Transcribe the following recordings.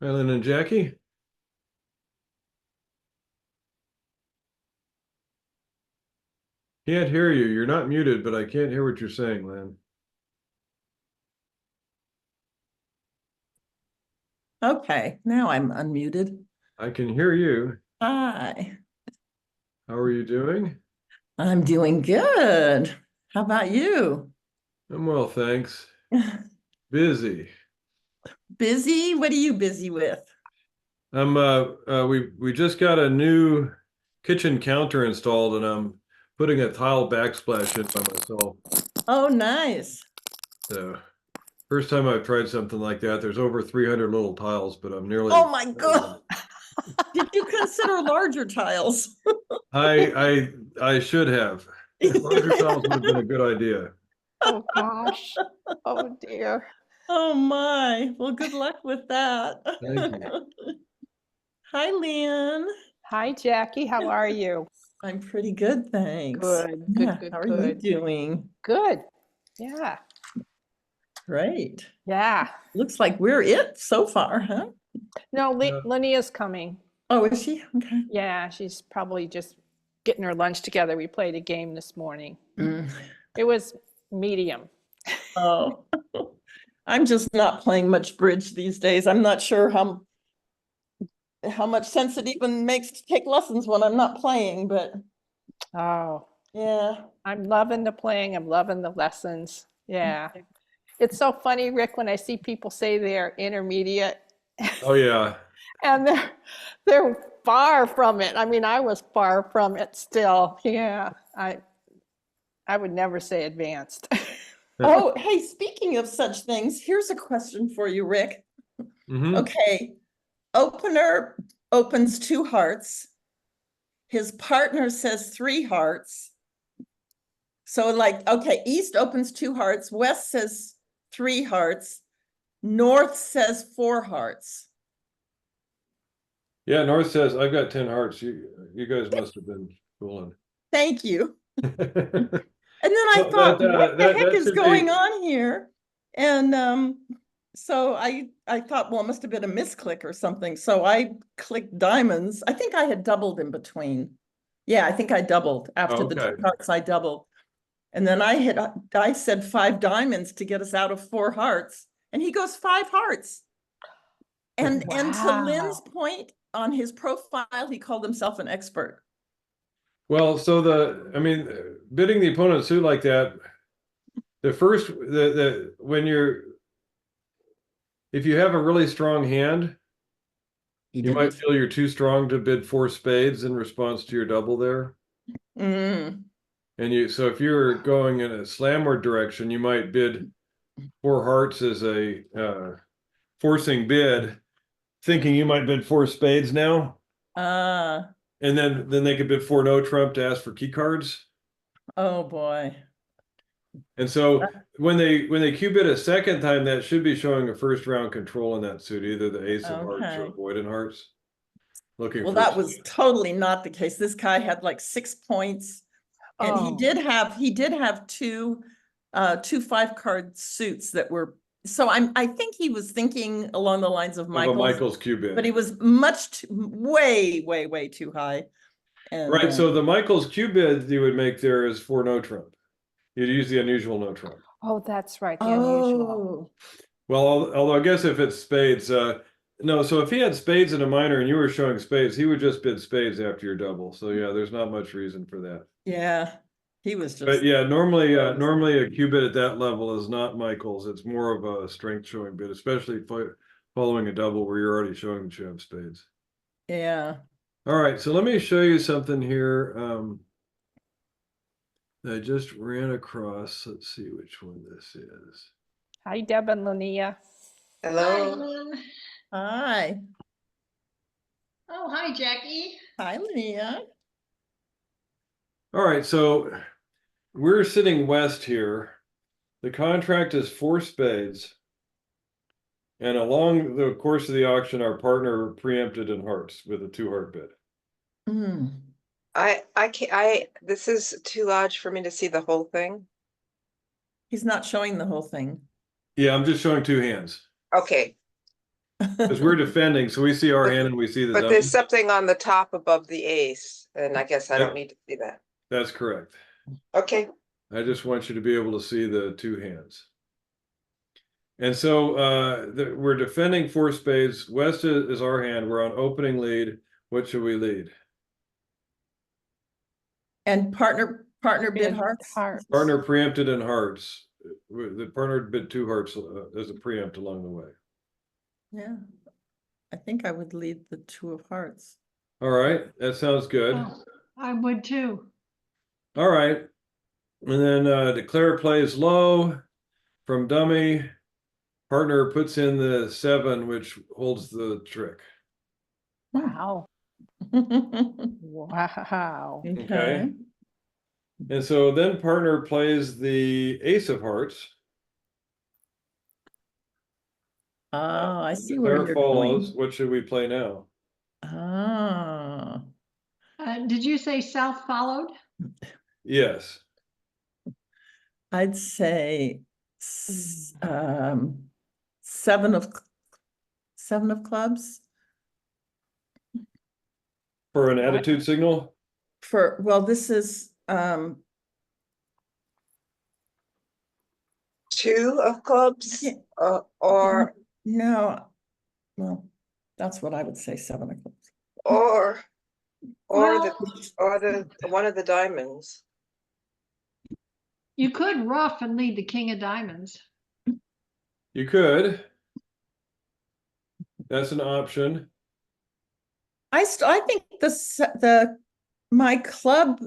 Eileen and Jackie? Can't hear you. You're not muted, but I can't hear what you're saying, Lynn. Okay, now I'm unmuted. I can hear you. Hi, How are you doing? I'm doing good. How about you? I'm well, thanks. Busy. Busy? What are you busy with? We just got a new kitchen counter installed and I'm putting a tile backsplash in by myself. Oh, nice. So first time I've tried something like that. There's over 300 little tiles, but I'm nearly Oh my God. Did you consider larger tiles? I should have. Larger tiles would have been a good idea. Oh gosh. Oh dear. Oh my. Well, good luck with that. Thank you. Hi, Lynn. Hi, Jackie. How are you? I'm pretty good, thanks. Good, Yeah, good, how are you good. doing? Good. Yeah. Great. Yeah. Looks like we're it so far, huh? No, Yeah. Linnea's coming. Oh, is she? Okay. Yeah, she's probably just getting her lunch together. We played a game this morning. Mm. It was medium. Oh, I'm just not playing much bridge these days. I'm not sure how much sense it even makes to take lessons when I'm not playing, but Oh, yeah. I'm loving the playing. I'm loving the lessons. Yeah. It's so funny, Rick, when I see people say they're intermediate Oh yeah. and they're far from it. I mean, I was far from it still. Yeah. I would never say advanced. Oh, hey, speaking of such things, here's a question for you, Rick. Mhm. Okay, opener opens 2 hearts. His partner says 3 hearts. So like, okay, East opens 2 hearts, West says 3 hearts, North says 4 hearts. Yeah, North says I've got 10 hearts. You guys must have been fooling. Thank you. Well, And then I thought, what the heck that is should going be on here? And so I thought, well, it must have been a misclick or something. So I clicked diamonds. I think I had doubled in between. Yeah, I think I doubled after the 2 okay. hearts. I doubled, and then I said 5 diamonds to get us out of 4 hearts, and he goes 5 hearts. And to Lynn's Wow. point, on his profile, he called himself an expert. Well, so bidding the opponent's suit like that, when if you have a really strong hand, you might feel you're too strong to bid 4 spades in response to your double there. Mm. And so if you're going in a slamward direction, you might bid 4 hearts as a forcing bid, thinking you might bid 4 spades now. And then they could bid 4 no trump to ask for key cards. Oh boy. And so when they cue bid a second time, that should be showing a first round control in that suit, either the ace of hearts or Okay. avoidant hearts. Looking Well, for that was totally not the case. This guy had like 6 points, and he Oh. did have two 5-card suits that were. So I think he was thinking along the lines of a Michael's, Michael's cue bid. but he was way too high. And Right. So the Michael's cue bid you would make there is 4 no trump. You'd use the unusual no trump. Oh, that's right. The unusual. Well, although I guess if it's spades, no. So if he had spades in a minor and you were showing spades, he would just bid spades after your double. So yeah, there's not much reason for that. yeah, he was just. But yeah, normally a cue bid at that level is not Michael's. It's more of a strength showing bid, especially following a double where you're already showing that you have spades. Yeah. All right, so let me show you something here. I just ran across. Let's see which one this is. Hi, Deb and Linnea. Hello. Hi. Oh, hi, Jackie. Hi, Leah. All right, so we're sitting west here. The contract is 4 spades. And along the course of the auction, our partner preempted in hearts with a 2 heart bid. Mm. I can't, this is too large for me to see the whole thing. He's not showing the whole thing. Yeah, I'm just showing 2 hands. Okay. Because we're defending, so we see our hand and we see the But there's diamond. something on the top above the ace, and I guess I Yep. don't need to see that. That's correct. Okay, I just want you to be able to see the two hands. And so we're defending four spades. West is our hand. We're on opening lead. What should we lead? And partner bid hearts? Hearts. Partner preempted in hearts. The partner bid two hearts as a preempt along the way. Yeah, I think I would lead the two of hearts. All right, that sounds good. Oh, I would too. All right. And then declare plays low from dummy. Partner puts in the 7, which holds the trick. Wow. Wow. Okay. And so then partner plays the ace of hearts. Oh, I see where Declare you're follows. going. What should we play now? Ah, Did you say South followed? Yes. I'd say seven of clubs For an What? attitude signal? for, well, this is, 2 of clubs, Yeah. or no, well, that's what I would say, 7 of clubs. or Well, the one of the diamonds. you could rough and lead the king of diamonds. You could. That's an option. I think my club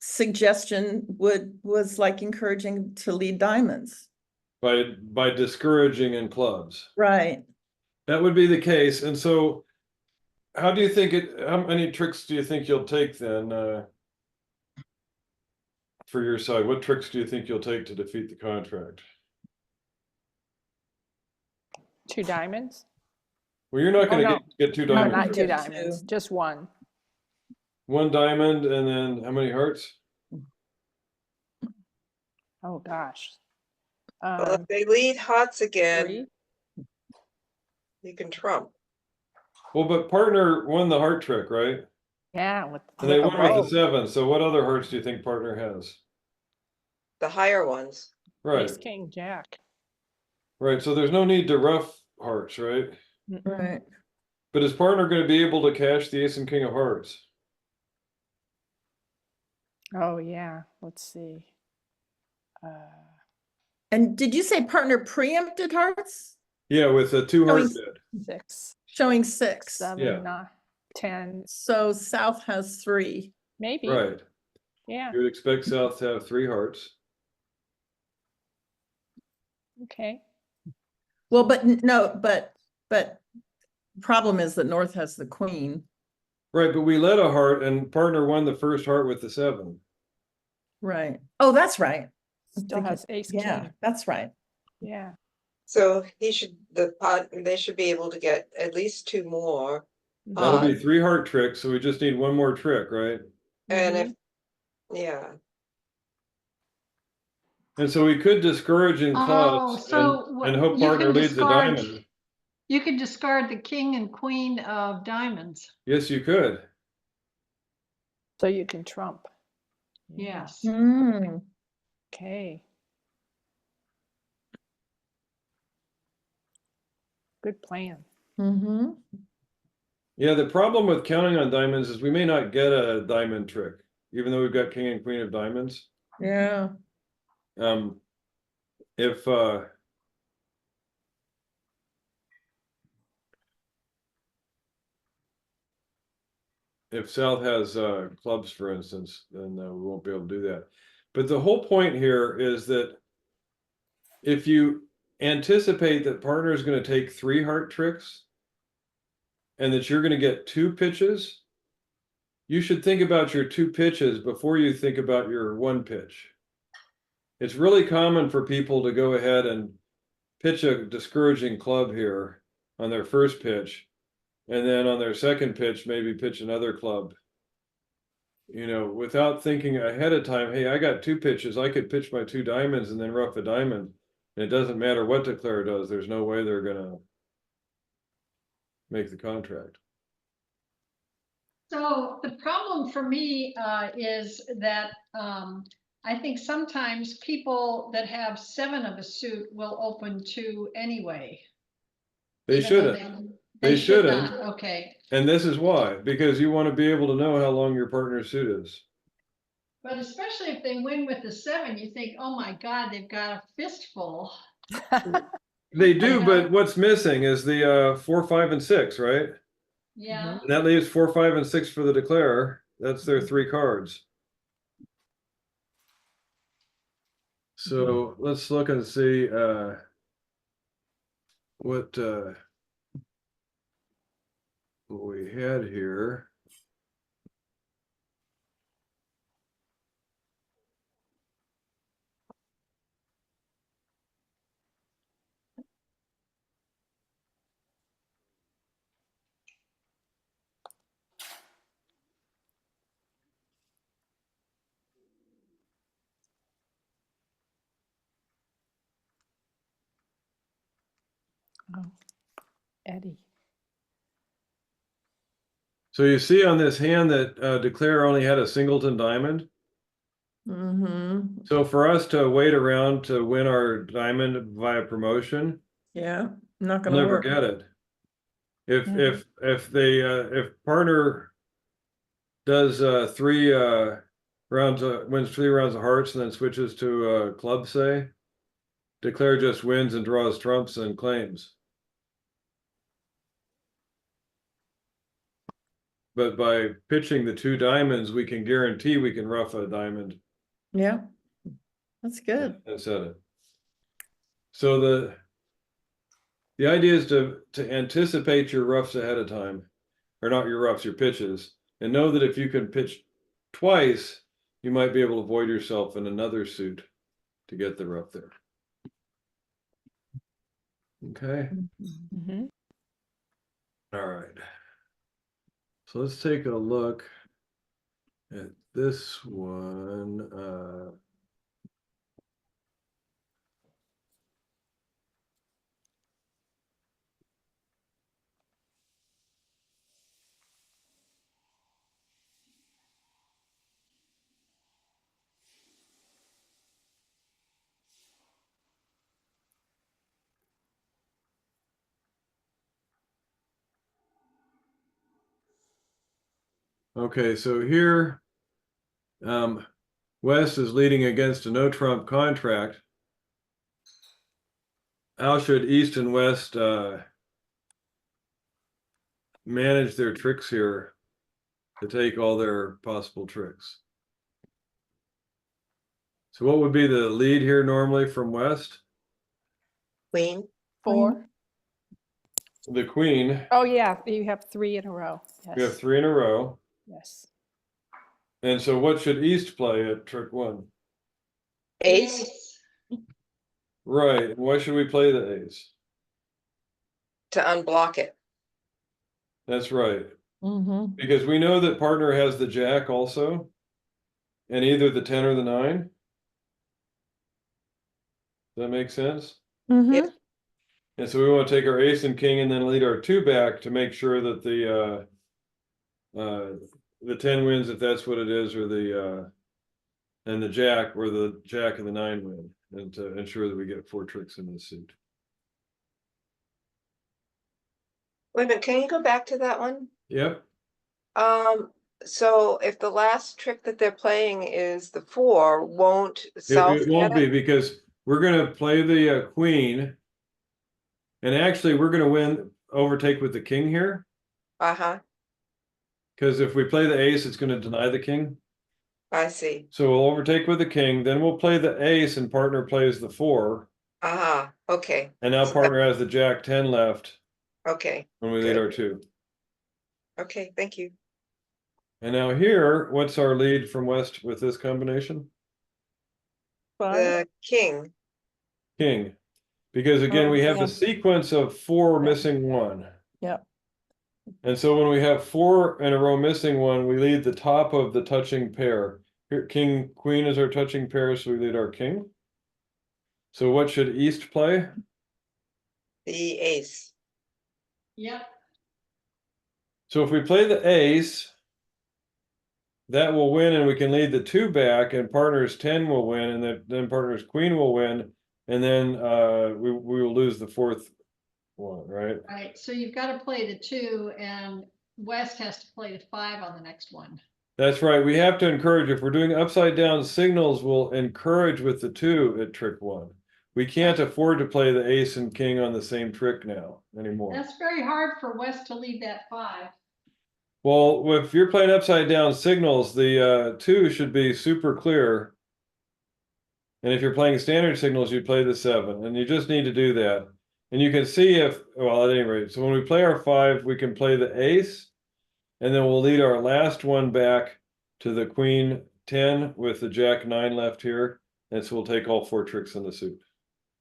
suggestion was like encouraging to lead diamonds. By discouraging in clubs. Right. That would be the case. And so how many tricks do you think you'll take then for your side? What tricks do you think you'll take to defeat the contract? 2 diamonds? Well, you're not going to no. get 2 No, diamonds. not 2 Yeah, diamonds, 2. just 1. 1 diamond and then how many hearts? Oh, gosh. Well, if they lead hearts again, 3? you can trump. Well, but partner won the heart trick, right? Yeah, with And they a won with rope. the 7. So what other hearts do you think partner has? The higher ones. Right. Ace, king, jack. Right. So there's no need to rough hearts, right? Mm-mm. Right. But is partner going to be able to cash the ace and king of hearts? Oh, yeah, let's see. And did you say partner preempted hearts? Yeah, with a 2 heart Showing- bid. 6, Showing 6. 7, Yeah. 9, 10, So South has 3. maybe. Right. Yeah, You would expect South to have 3 hearts. okay. Well, but problem is that North has the queen. Right, but we led a heart and partner won the first heart with the 7. Right. Oh, that's right. Still has ace, Yeah, king. that's right. Yeah, So they should be able to get at least 2 more. That'll be Uh, 3 heart tricks, so we just need 1 more trick, right? And Mm-hmm. if, yeah, And so we could discourage in Oh, clubs so and what- hope you partner can leads the discard- diamond. You could discard the king and queen of diamonds. Yes, you could. so you can trump. Yes. Hmm. Okay. Good plan. Mm-hmm. Yeah, the problem with counting on diamonds is we may not get a diamond trick, even though we've got king and queen of diamonds. Yeah. If South has clubs, for instance, then we won't be able to do that. But the whole point here is that if you anticipate that partner is going to take 3 heart tricks and that you're going to get 2 pitches, you should think about your 2 pitches before you think about your 1 pitch. It's really common for people to go ahead and pitch a discouraging club here on their first pitch, and then on their second pitch, maybe pitch another club, without thinking ahead of time, hey, I got 2 pitches. I could pitch my 2 diamonds and then rough a diamond. It doesn't matter what declare does, there's no way they're gonna make the contract. So the problem for me is that I think sometimes people that have 7 of a suit will open 2 anyway. They even though shouldn't, They They should shouldn't. not, okay. and this is why, because you want to be able to know how long your partner's suit is. But especially if they win with the 7, you think, oh my God, they've got a fistful. They do, Yeah. but what's missing is the 4, 5, and 6, right? Yeah. And that leaves 4, 5, and 6 for the declarer. That's their 3 cards. So let's look and see what we had here. Oh, Eddie. So you see on this hand that declare only had a singleton diamond. Mm-hmm. So for us to wait around to win our diamond via promotion, Yeah, not we'll gonna never work. get it. If Yeah. if partner does 3 rounds wins 3 rounds of hearts and then switches to club, say, declare just wins and draws trumps and claims. But by pitching the 2 diamonds, we can guarantee we can rough a diamond Yeah, that's good. and set it. So the idea is to anticipate your roughs ahead of time, or not your roughs, your pitches, and know that if you can pitch twice, you might be able to avoid yourself in another suit to get the rough there. Okay, Mhm. all right. So let's take a look at this one. Okay, so here, West is leading against a no trump contract. How should East and West manage their tricks here to take all their possible tricks? So what would be the lead here normally from West? Queen. 4. The queen. Oh, yeah, you have 3 in a row. Yes. We have 3 in a row. Yes. And so what should East play at trick 1? Ace Right. And why should we play the ace? to unblock it. That's right. Mm-hmm. Because we know that partner has the jack also, and either the 10 or the 9. Does that make sense? Mm-hmm. And so we want to take our ace and king and then lead our 2 back to make sure that the 10 wins if that's what it is, or and the jack, or the jack and the 9 win, and to ensure that we get 4 tricks in the suit. Wait a minute, can you go back to that one? Yep. So if the last trick that they're playing is the 4, won't It South won't get be, it? because we're gonna play the queen. And actually, we're gonna overtake with the king here. Uh-huh, Because if we play the ace, it's gonna deny the king. I see. So we'll overtake with the king, then we'll play the ace and partner plays the 4. Uh-huh, okay, And now So partner has the jack 10 left okay, when we lead Good. our 2. okay, thank you. And now here, what's our lead from West with this combination? 5. The king, King. Because again, we have yeah. the sequence of 4 Yeah. missing 1. Yep. And so when we have 4 in a row missing 1, we lead the top of the touching pair. Here, king, queen is our touching pair, so we lead our king. So what should East play? The ace. Yep, So if we play the ace, that will win and we can lead the 2 back and partners 10 will win and then partners queen will win. And then we will lose the 4th one, right? right. So you've got to play the 2 and West has to play the 5 on the next one. That's right. We have to encourage, if we're doing upside down signals, we'll encourage with the 2 at trick 1. We can't afford to play the ace and king on the same trick now anymore. That's very hard for West to lead that 5. Well, if you're playing upside down signals, the 2 should be super clear. And if you're playing standard signals, you play the 7, and you just need to do that. And you can see if, well, at any rate, so when we play our 5, we can play the ace, and then we'll lead our last one back to the queen 10 with the jack 9 left here. And so we'll take all 4 tricks in the suit.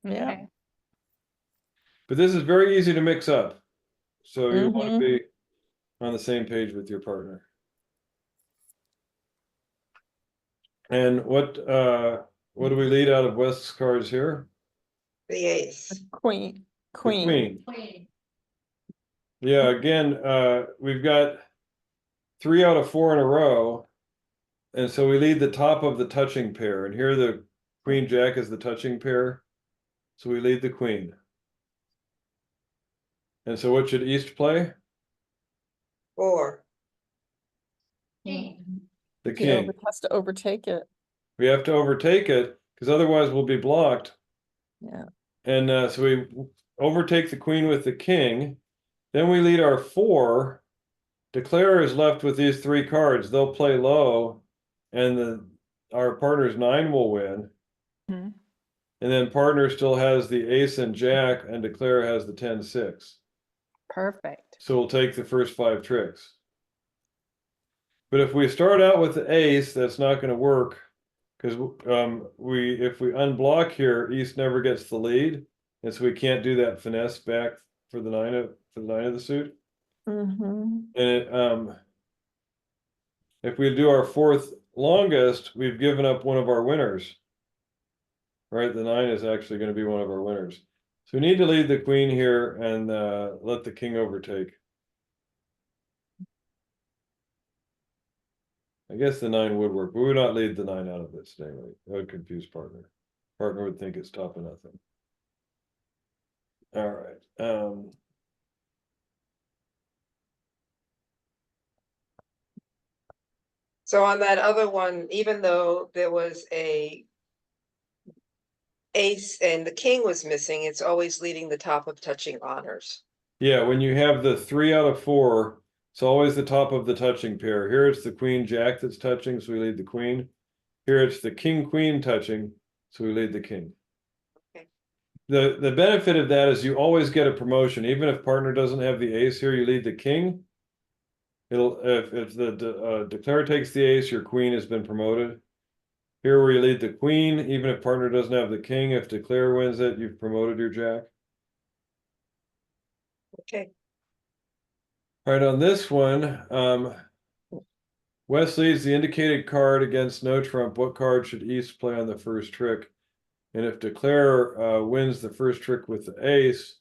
Yeah. Okay. But this is very easy to mix up. So you want to Mhm. be on the same page with your partner. And what do we lead out of West's cards here? The ace. Queen, The queen. Queen. Yeah, again, we've got 3 out of 4 in a row. And so we lead the top of the touching pair. And here the queen jack is the touching pair. So we lead the queen. And so what should East play? 4. King. The He king. has to overtake it. We have to overtake it because otherwise we'll be blocked. Yeah. And so we overtake the queen with the king. Then we lead our 4. Declare is left with these 3 cards. They'll play low, and our partner's 9 will win. Mhm. And then partner still has the ace and jack, and Declare has the 10-6. Perfect. So we'll take the first 5 tricks. But if we start out with the ace, that's not going to work because if we unblock here, East never gets the lead, and so we can't do that finesse back for the 9 of the suit. Mm-hmm. And if we do our 4th longest, we've given up one of our winners. Right, the 9 is actually going to be one of our winners. So we need to lead the queen here and let the king overtake. I guess the 9 would work, but we would not lead the 9 out of this anyway. That would confuse partner. Partner would think it's top of nothing. All right. So on that other one, even though there was a ace and the king was missing, it's always leading the top of touching honors. Yeah, when you have the 3 out of 4, it's always the top of the touching pair. Here it's the queen jack that's touching, so we lead the queen. Here it's the king queen touching, so we lead the king. Okay. The benefit of that is you always get a promotion. Even if partner doesn't have the ace here, you lead the king. If the declare takes the ace, your queen has been promoted. Here where you lead the queen, even if partner doesn't have the king, if declare wins it, you've promoted your jack. Okay. All right, on this one, West leads the indicated card against no trump. What card should East play on the first trick? And if declare wins the first trick with the ace,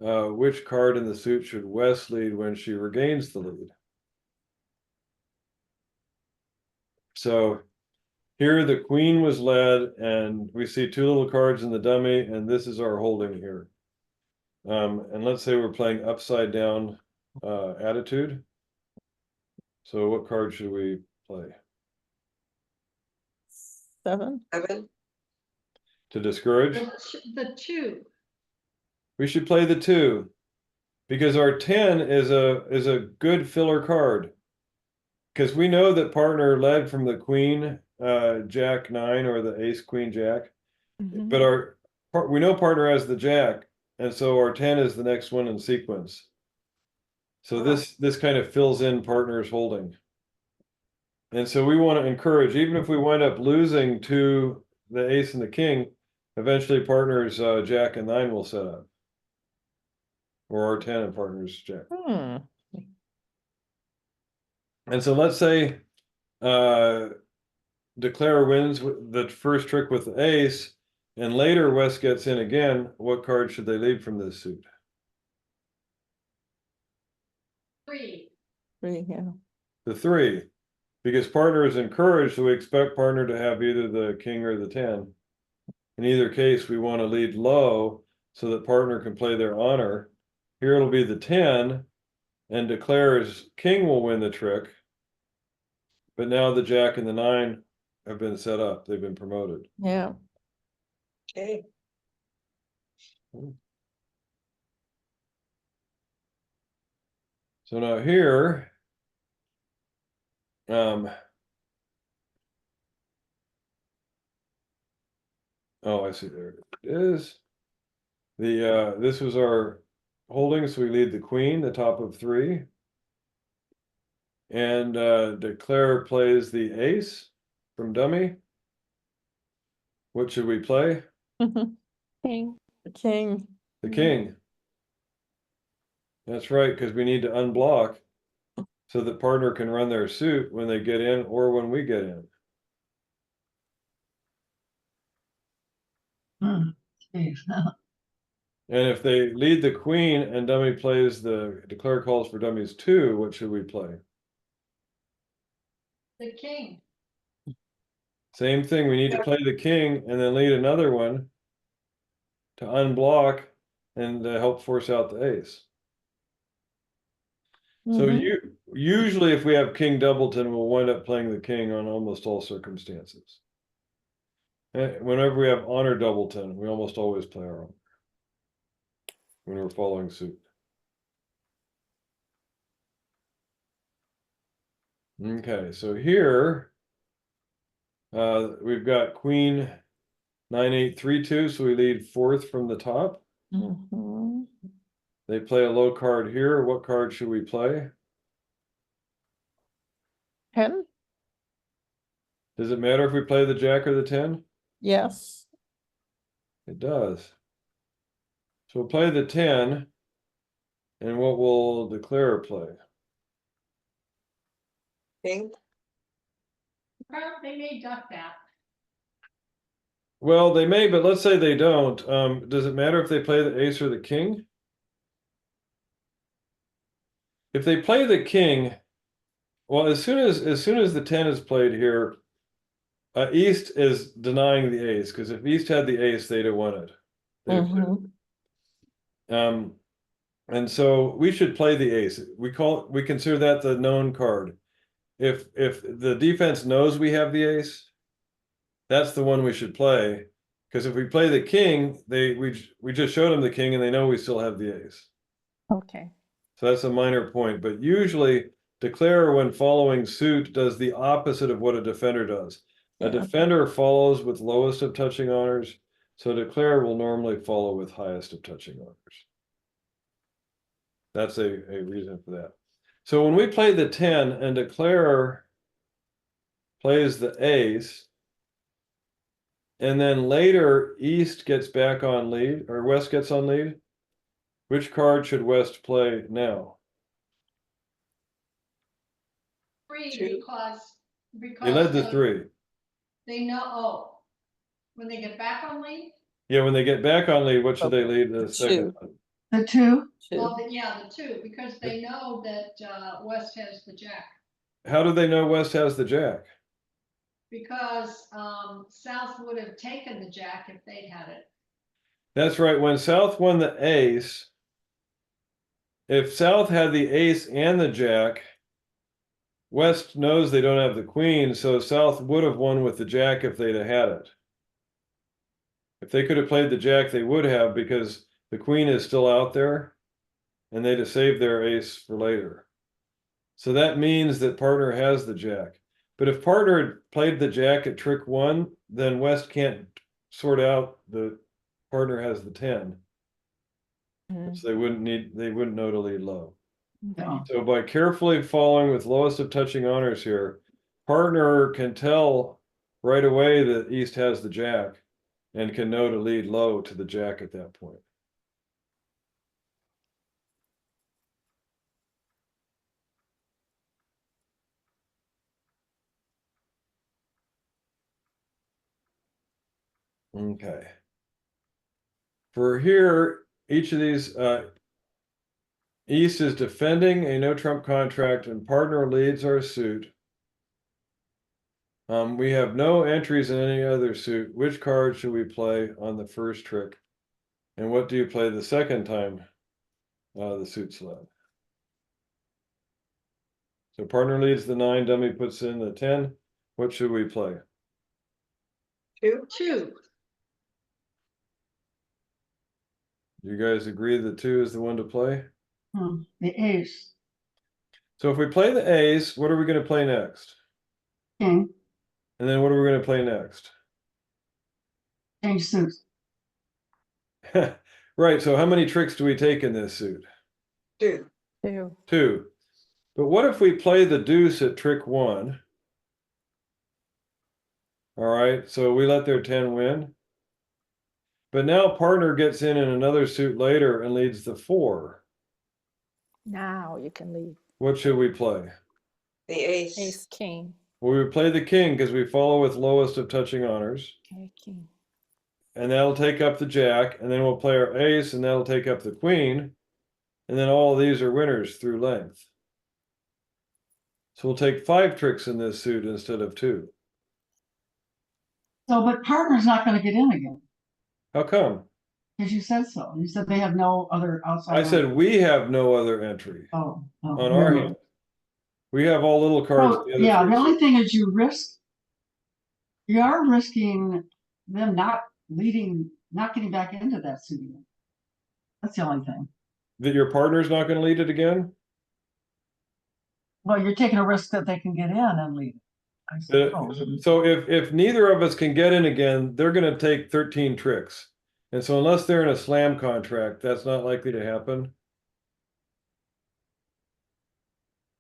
which card in the suit should West lead when she regains the lead? So here the queen was led, and we see 2 little cards in the dummy, and this is our holding here. And let's say we're playing upside down attitude. So what card should we play? 7. 7. To discourage? The 2. We should play the 2 because our 10 is a good filler card. Because we know that partner led from the queen, jack 9 or the ace queen jack. Mhm. But we know partner has the jack, and so our 10 is the next one in sequence. So this kind of fills in partner's holding. And so we want to encourage, even if we wind up losing to the ace and the king, eventually partner's jack and 9 will set up. Or our 10 and partner's jack. Hmm. And so let's say declare wins the first trick with the ace, and later West gets in again, what card should they lead from this suit? 3. Yeah. The 3, because partner is encouraged, so we expect partner to have either the king or the 10. In either case, we want to lead low so that partner can play their honor. Here it'll be the 10, and declares king will win the trick. But now the jack and the 9 have been set up. They've been promoted. Yeah. Okay. So now here, oh, I see, there it is. This was our holding, so we lead the queen, the top of 3. And declare plays the ace from dummy. What should we play? King. The king. The king. That's right, because we need to unblock so that partner can run their suit when they get in or when we get in. And if they lead the queen and dummy plays the declare calls for dummies 2, what should we play? The king. Same thing, we need to play the king and then lead another one to unblock and help force out the ace. So Mhm. usually if we have king doubleton, we'll wind up playing the king on almost all circumstances. And whenever we have honor doubleton, we almost always play our own when we're following suit. Okay, so here we've got queen 9-8-3-2, so we lead 4th from the top. Mhm. They play a low card here. What card should we play? 10? Does it matter if we play the jack or the 10? Yes. It does. So we'll play the 10, and what will declare play? King. Well, they may duck that. Well, they may, but let's say they don't. Does it matter if they play the ace or the king? If they play the king, well, as soon as the 10 is played here, East is denying the ace, because if East had the ace, they'd have won it. Mhm. And so we should play the ace. We consider that the known card. If the defense knows we have the ace, that's the one we should play. Because if we play the king, we just showed them the king and they know we still have the ace. Okay. So that's a minor point. But usually declare when following suit does the opposite of what a defender does. A Yeah. defender follows with lowest of touching honors, so declare will normally follow with highest of touching honors. That's a reason for that. So when we play the 10 and declare plays the ace, and then later East gets back on lead, or West gets on lead, which card should West play now? 3 2. He led the they 3. they know, oh, when they get back on lead? Yeah, when they get back on lead, what should they lead the second? The 2? Oh, yeah, the 2, because they know that West has the jack. How do they know West has the jack? Because South would have taken the jack if they'd had it. That's right. When South won the ace, if South had the ace and the jack, West knows they don't have the queen, so South would have won with the jack if they'd have had it. If they could have played the jack, they would have, because the queen is still out there, and they'd have saved their ace for later. So that means that partner has the jack. But if partner had played the jack at trick 1, then West can't sort out the partner has the 10. Mhm. So they wouldn't know to lead low. No. So by carefully following with lowest of touching honors here, partner can tell right away that East has the jack and can know to lead low to the jack at that point. Okay. For here, each of these, East is defending a no trump contract and partner leads our suit. We have no entries in any other suit. Which card should we play on the first trick? And what do you play the second time the suit's led? So partner leads the 9, dummy puts in the 10. What should we play? 2. 2. You guys agree that 2 is the one to play? The ace, So if we play the ace, what are we going to play next? king, And then what are we going to play next? change suits. Right, so how many tricks do we take in this suit? 2. 2. 2. But what if we play the deuce at trick 1? All right, so we let their 10 win. But now partner gets in another suit later and leads the 4. Now you can leave What should we play? The ace. ace, king. Well, we would play the king because we follow with lowest of touching honors. Okay, king. And that'll take up the jack, and then we'll play our ace, and that'll take up the queen. And then all of these are winners through length. So we'll take 5 tricks in this suit instead of 2. So, but partner's not gonna get in again, How come? because you said so. You said they have no other outside. I said we have no other entry Oh. on our hand. We have all little cards. Well, the other yeah, three the only suits. thing is you are risking them not leading, not getting back into that suit again. That's the only thing. That your partner's not going to lead it again? Well, you're taking a risk that they can get in and lead. I suppose. So if neither of us can get in again, they're going to take 13 tricks. And so unless they're in a slam contract, that's not likely to happen.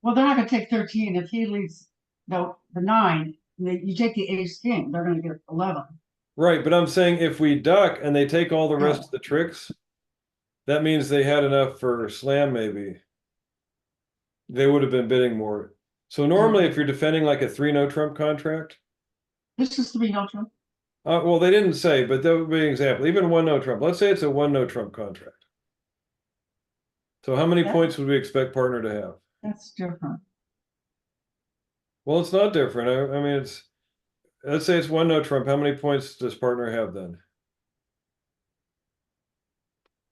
Well, they're not gonna take 13 if he leads the 9, you take the ace king, they're gonna get 11. Right, but I'm saying if we duck and they take all the rest Yeah. of the tricks, that means they had enough for slam maybe. They would have been bidding more. So normally if you're defending like a 3 no trump contract, This is 3 no trump. well, they didn't say, but that would be an example. Even 1 no trump. Let's say it's a 1 no trump contract. So how many Yeah. points would we expect partner to have? That's different. Well, it's not different. I mean, let's say it's 1 no trump. How many points does partner have then?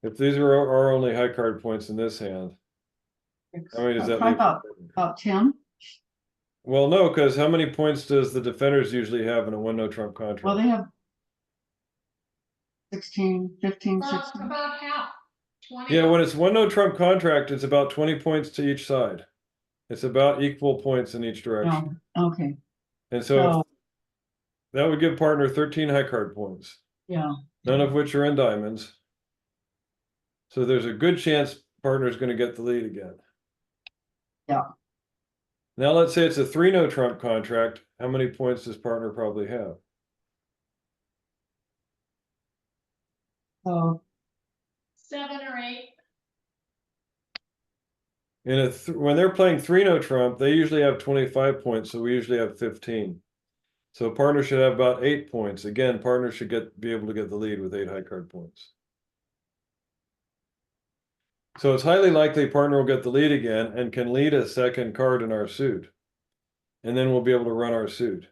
If these are our only high card points in this hand, how many does that Probably leave? about 10. Well, no, because how many points does the defenders usually have in a 1 no trump Well, contract? they have 16, 15, About, 16. about half. 20. Yeah, when it's 1 no trump contract, it's about 20 points to each side. It's about equal points in each direction. Oh, okay, And so so, that would give partner 13 high card points, yeah, none of which are in diamonds. So there's a good chance partner's going to get the lead again. Yeah. Now let's say it's a 3 no trump contract. How many points does partner probably have? so, 7 or 8. When they're playing 3 no trump, they usually have 25 points, so we usually have 15. So partner should have about 8 points. Again, partner should be able to get the lead with 8 high card points. So it's highly likely partner will get the lead again and can lead a second card in our suit. And then we'll be able to run our suit.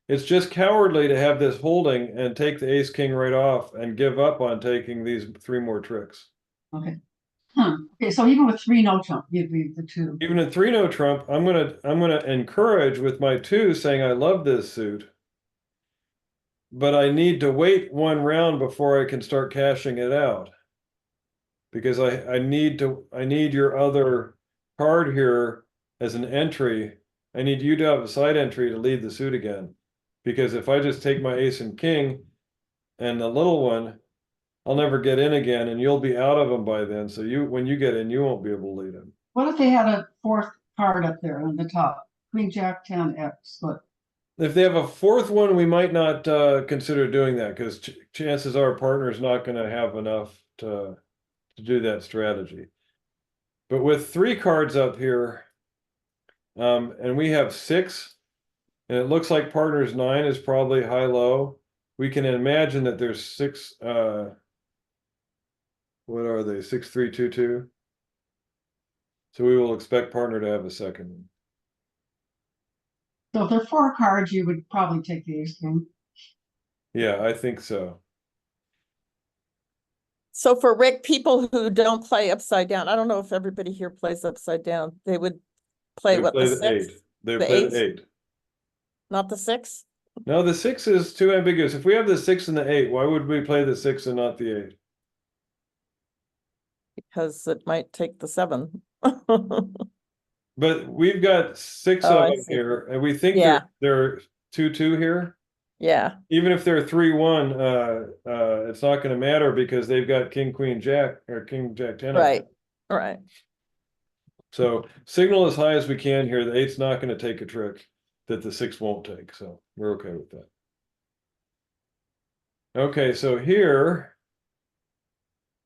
It's just cowardly to have this holding and take the ace king right off and give up on taking these 3 more tricks. okay. Okay, so even with 3 no trump, you'd leave the 2. Even in 3 no trump, I'm gonna encourage with my 2 saying I love this suit. But I need to wait 1 round before I can start cashing it out. Because I need your other card here as an entry. I need you to have a side entry to lead the suit again. Because if I just take my ace and king and the little one, I'll never get in again and you'll be out of them by then. So when you get in, you won't be able to lead him. What if they had a 4th card up there on the top? Queen, Jack, 10, X, what? If they have a 4th one, we might not consider doing that because chances are partner is not going to have enough to do that strategy. But with 3 cards up here, and we have 6, and it looks like partner's 9 is probably high-low. We can imagine that there's 6 What are they? 6, 3, 2, 2. So we will expect partner to have a second one. So if there are 4 cards, you would probably take the ace king. Yeah, I think so. So for Rick, people who don't play upside down, I don't know if everybody here plays upside down, they would play They what, play the the 8. 6, They The play eight? the 8. not the 6? No, the 6 is too ambiguous. If we have the 6 and the 8, why would we play the 6 and not the 8? Because it might take the 7. But we've got 6 Oh, of I them see. here, and we think Yeah. they're 2, 2 here. Yeah, Even if they're 3, 1, it's not going to matter because they've got king, queen, jack, or king, jack, 10. right, right. So signal as high as we can here. The 8's not going to take a trick that the 6 won't take. So we're okay with that. Okay, so here,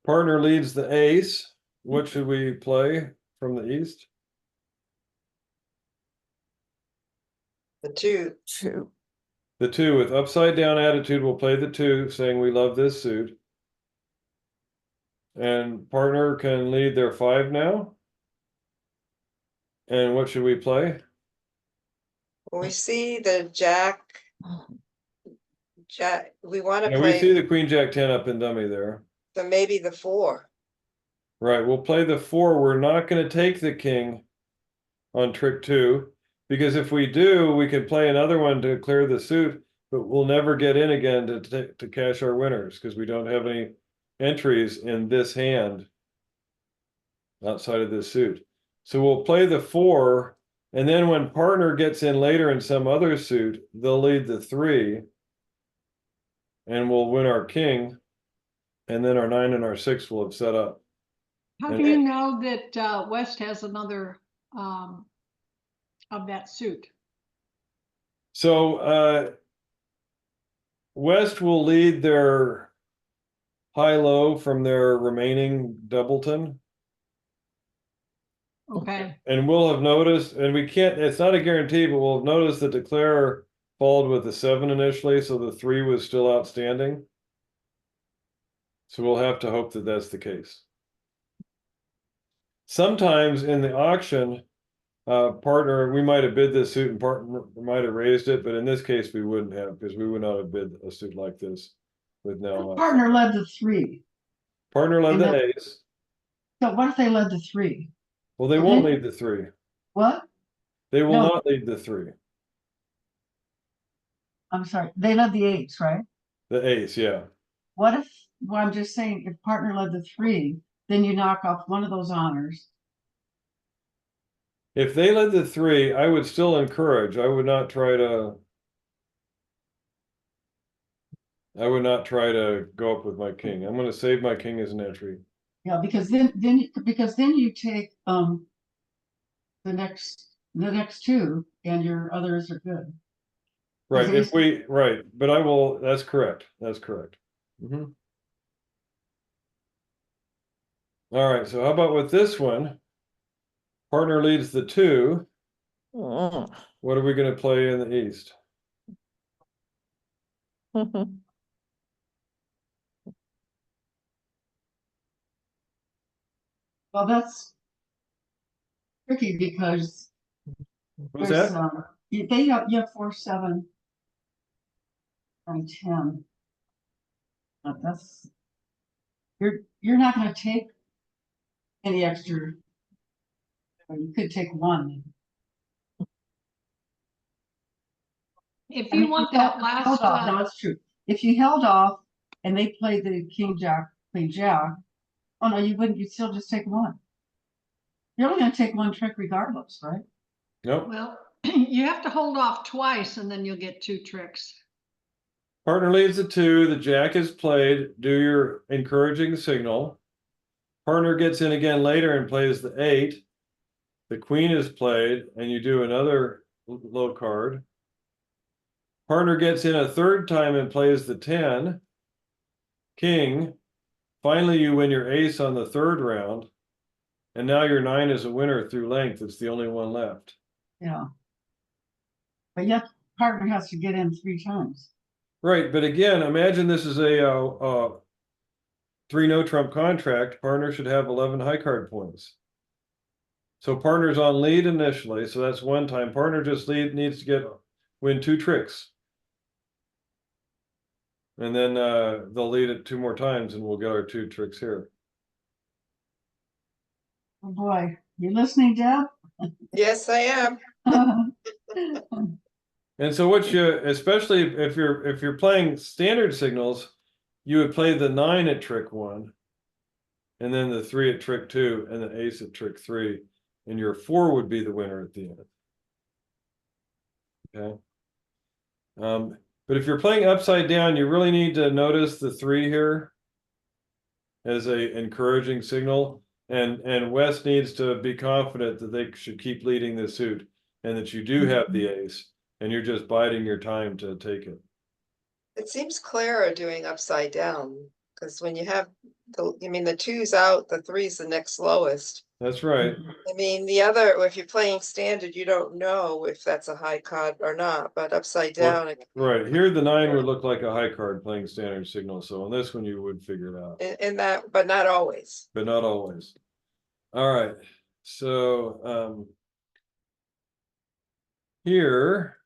partner leads the ace. What should we play from the east? The 2. 2. The 2 with upside down attitude will play the 2, saying we love this suit. And partner can lead their 5 now. And what should we play? We see the jack, we want to Yeah, we see play, the queen, jack, 10 up in dummy there. so maybe the 4. Right, we'll play the 4. We're not going to take the king on trick 2, because if we do, we can play another one to clear the suit, but we'll never get in again to cash our winners because we don't have any entries in this hand outside of this suit. So we'll play the 4, and then when partner gets in later in some other suit, they'll lead the 3, and we'll win our king, and then our 9 and our 6 will have set up. How And- do you know that West has another of that suit? So West will lead their high-low from their remaining doubleton. Okay, And we'll have noticed, and we can't, it's not a guarantee, but we'll have noticed that declare followed with the 7 initially, so the 3 was still outstanding. So we'll have to hope that that's the case. Sometimes in the auction, partner, we might have bid this suit and partner might have raised it, but in this case, we wouldn't have, because we would not have bid a suit like this with now. Partner led the 3. Partner led And the then- ace. So what if they led the 3? Well, they Okay. won't lead the 3. What? They will No. not lead the 3. I'm sorry, they led the 8s, right? The ace, yeah. What if, well, I'm just saying, if partner led the 3, then you knock off one of those honors. If they led the 3, I would still encourage. I would not try to go up with my king. I'm going to save my king as an entry. Yeah, because then you take the next 2 and your others are good. Right, Because right, but I will, that's correct. That's correct. Mhm. All right, so how about with this one? Partner leads the 2. Mm. What are we going to play in the east? Well, that's tricky because What's there's that? you have 4, 7, and 10. But that's you're not going to take any extra. Well, you could take 1. if I you mean, want if that held last, off, no, it's true. If you held off and they played the king, jack, queen, jack, oh no, you wouldn't. You'd still just take 1. You're only going to take 1 trick regardless, right? Nope. well, you have to hold off twice and then you'll get 2 tricks. Partner leads the 2, the jack is played, do your encouraging signal. Partner gets in again later and plays the 8. The queen is played, and you do another low card. Partner gets in a 3rd time and plays the 10. King. Finally, you win your ace on the 3rd round. And now your 9 is a winner through length. It's the only one left. Yeah. But yet partner has to get in 3 times. Right, but again, imagine this is a three no trump contract, partner should have 11 high card points. So partner's on lead initially, so that's one time. Partner just needs to win 2 tricks. And then they'll lead it 2 more times and we'll get our 2 tricks here. Oh boy, you listening, Deb? Yes, I am. And so what you, especially if you're playing standard signals, you would play the 9 at trick 1, and then the 3 at trick 2, and the ace at trick 3, and your 4 would be the winner at the end. Okay. But if you're playing upside down, you really need to notice the 3 here as a encouraging signal, and West needs to be confident that they should keep leading the suit, and that you do have the ace, and you're just biding your time to take it. It seems clearer doing upside down, because when you have the 2's out, the 3's the next lowest. That's right. I mean, the other, if you're playing standard, you don't know if that's a high card or not, but upside Well, down. Right here, the 9 would look like a high card playing standard signal. So on this one, you would figure it out, In that, but not always. but not always. All right. So here,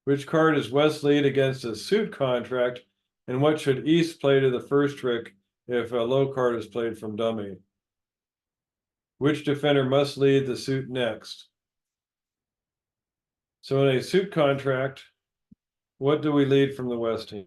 which card is West lead against a suit contract, and what should East play to the first trick if a low card is played from dummy? Which defender must lead the suit next? So in a suit contract, what do we lead from the West team?